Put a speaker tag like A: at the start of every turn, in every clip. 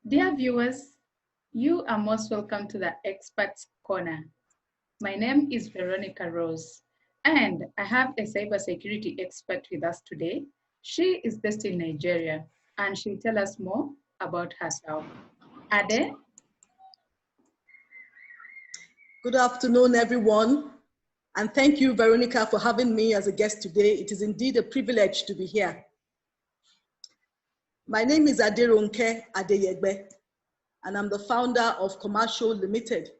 A: Dear viewers, you are most welcome to the Experts Corner. My name is Veronica Rose, and I have a cybersecurity expert with us today. She is based in Nigeria, and she'll tell us more about herself. Ade?
B: Good afternoon, everyone. And thank you, Veronica, for having me as a guest today. It is indeed a privilege to be here. My name is Aderonke Adeyegbe, and I'm the founder of Commercial Limited.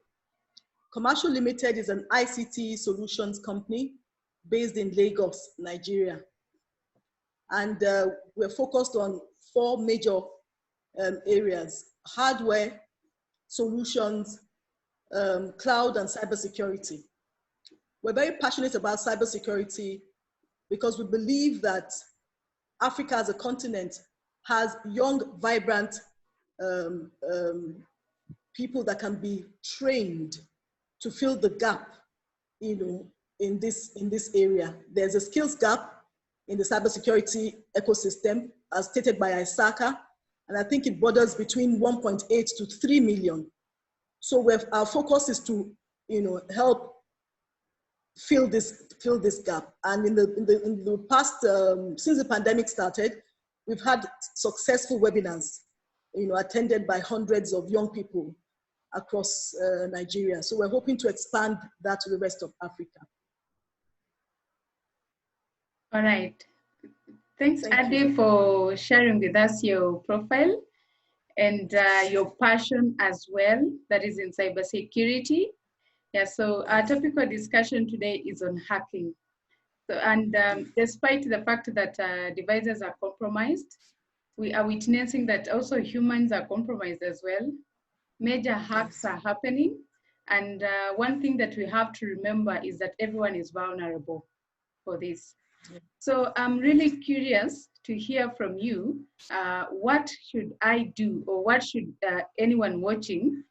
B: Commercial Limited is an ICT solutions company based in Lagos, Nigeria. And we're focused on four major areas: hardware, solutions, cloud, and cybersecurity. We're very passionate about cybersecurity because we believe that Africa as a continent has young, vibrant people that can be trained to fill the gap, in this area. There's a skills gap in the cybersecurity ecosystem, as stated by ISACA, and I think it borders between 1.8 to 3 million. So our focus is to, help fill this gap. And in the past, since the pandemic started, we've had successful webinars, attended by hundreds of young people across Nigeria. So we're hoping to expand that to the rest of Africa.
A: All right. Thanks, Ade, for sharing with us your profile and your passion as well, that is in cybersecurity. Yeah, so our topical discussion today is on hacking. So, and despite the fact that devices are compromised, we are witnessing that also humans are compromised as well. Major hacks are happening. And one thing that we have to remember is that everyone is vulnerable for this. So I'm really curious to hear from you. What should I do, or what should anyone watching,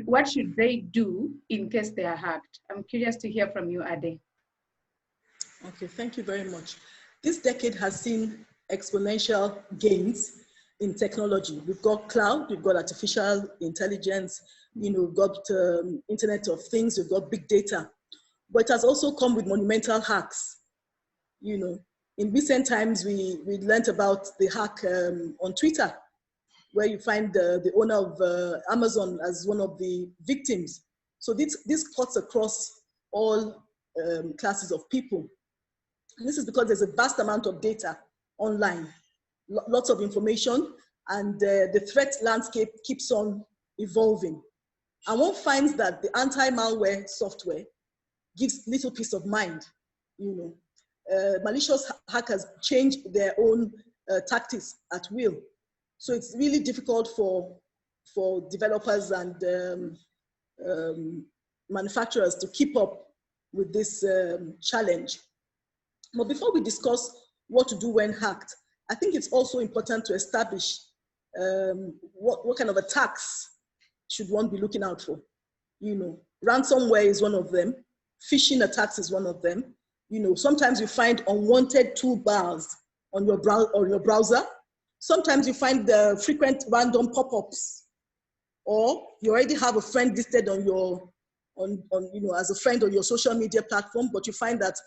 A: what should they do in case they are hacked? I'm curious to hear from you, Ade.
B: Okay, thank you very much. This decade has seen exponential gains in technology. We've got cloud, we've got artificial intelligence, we've got Internet of Things, we've got big data. But it has also come with monumental hacks. In recent times, we learned about the hack on Twitter, where you find the owner of Amazon as one of the victims. So this cuts across all classes of people. And this is because there's a vast amount of data online, lots of information, and the threat landscape keeps on evolving. And one finds that the anti-malware software gives little peace of mind. Malicious hackers change their own tactics at will. So it's really difficult for developers and manufacturers to keep up with this challenge. But before we discuss what to do when hacked, I think it's also important to establish what kind of attacks should one be looking out for. Ransomware is one of them. Phishing attacks is one of them. Sometimes you find unwanted toolbars on your browser. Sometimes you find the frequent random pop-ups, or you already have a friend listed as a friend on your social media platform, but you find that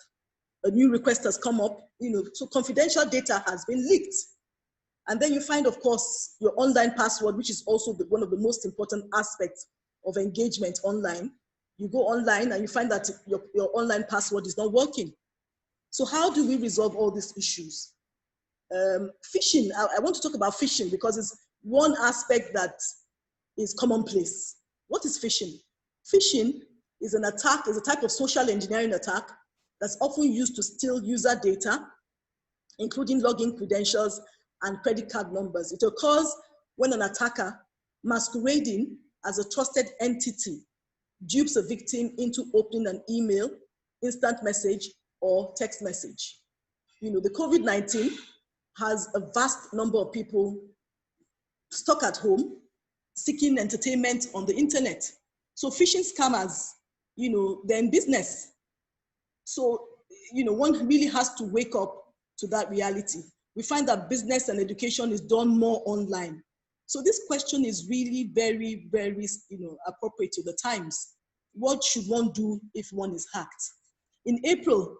B: a new request has come up, so confidential data has been leaked. And then you find, of course, your online password, which is also one of the most important aspects of engagement online. You go online and you find that your online password is not working. So how do we resolve all these issues? Phishing, I want to talk about phishing because it's one aspect that is commonplace. What is phishing? Phishing is an attack, is a type of social engineering attack that's often used to steal user data, including login credentials and credit card numbers. It occurs when an attacker, masquerading as a trusted entity, dupes a victim into opening an email, instant message, or text message. The COVID-19 has a vast number of people stuck at home, seeking entertainment on the internet. So phishing scammers, they're in business. So, one really has to wake up to that reality. We find that business and education is done more online. So this question is really very, very, appropriate to the times. What should one do if one is hacked? In April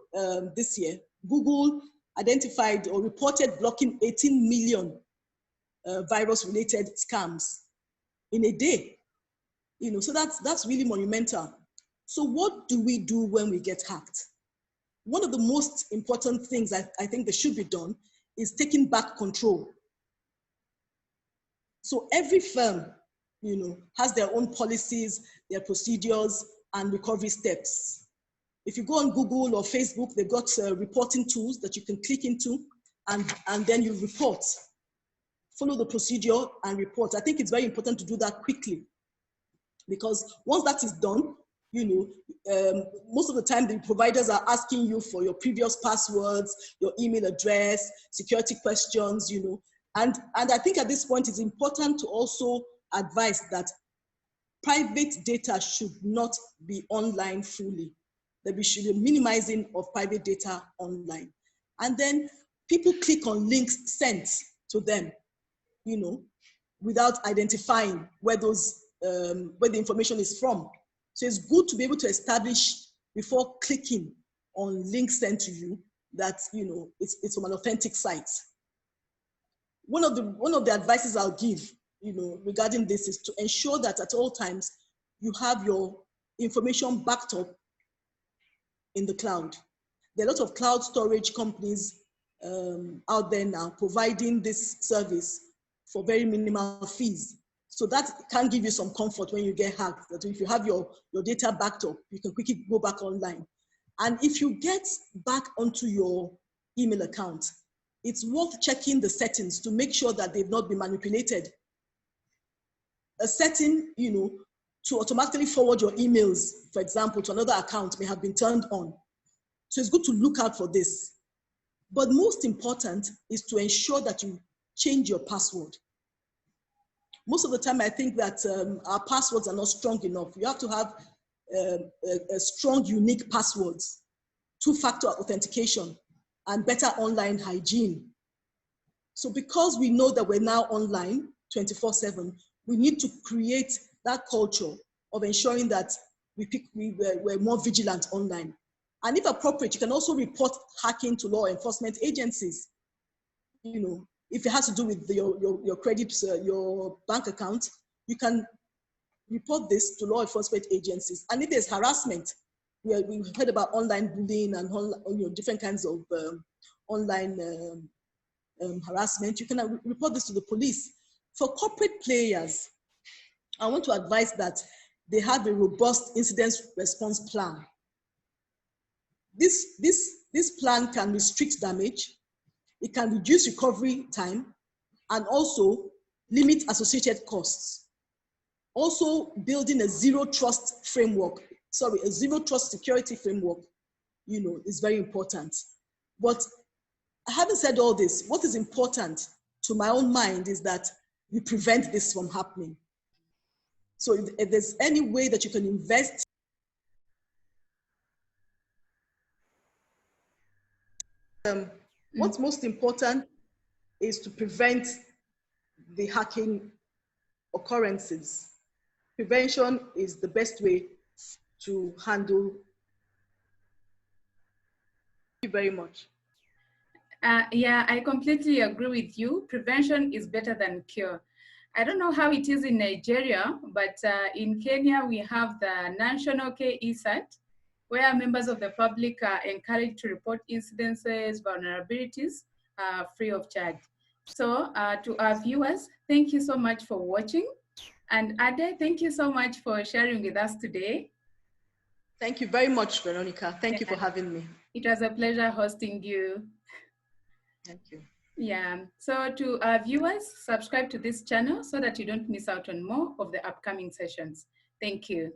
B: this year, Google identified or reported blocking 18 million virus-related scams in a day. So that's really monumental. So what do we do when we get hacked? One of the most important things I think that should be done is taking back control. So every firm, has their own policies, their procedures, and recovery steps. If you go on Google or Facebook, they've got reporting tools that you can click into, and then you report. Follow the procedure and report. I think it's very important to do that quickly, because once that is done, most of the time the providers are asking you for your previous passwords, your email address, security questions, and I think at this point it's important to also advise that private data should not be online fully. That we should be minimizing of private data online. And then people click on links sent to them, without identifying where where the information is from. So it's good to be able to establish before clicking on links sent to you that it's from an authentic site. One of the advices I'll give, regarding this is to ensure that at all times you have your information backed up in the cloud. There are a lot of cloud storage companies out there now providing this service for very minimal fees. So that can give you some comfort when you get hacked, that if you have your data backed up, you can quickly go back online. And if you get back onto your email account, it's worth checking the settings to make sure that they've not been manipulated. A setting, to automatically forward your emails, for example, to another account may have been turned on. So it's good to look out for this. But most important is to ensure that you change your password. Most of the time, I think that our passwords are not strong enough. You have to have a strong, unique passwords, two-factor authentication, and better online hygiene. So because we know that we're now online 24/7, we need to create that culture of ensuring that we're more vigilant online. And if appropriate, you can also report hacking to law enforcement agencies. If it has to do with your credits, your bank account, you can report this to law enforcement agencies. And if there's harassment, we've heard about online bullying and different kinds of online harassment, you can report this to the police. For corporate players, I want to advise that they have a robust incident response plan. This plan can restrict damage, it can reduce recovery time, and also limit associated costs. Also, building a zero trust security framework, is very important. But having said all this, what is important to my own mind is that we prevent this from happening. So if there's any way that you can invest, what's most important is to prevent the hacking occurrences. Prevention is the best way to handle. Thank you very much.
A: Yeah, I completely agree with you. Prevention is better than cure. I don't know how it is in Nigeria, but in Kenya, we have the National KESAT, where members of the public are encouraged to report incidences, vulnerabilities, free of charge. So to our viewers, thank you so much for watching. And Ade, thank you so much for sharing with us today.
B: Thank you very much, Veronica. Thank you for having me.
A: It was a pleasure hosting you.
B: Thank you.
A: Yeah, so to our viewers, subscribe to this channel so that you don't miss out on more of the upcoming sessions. Thank you.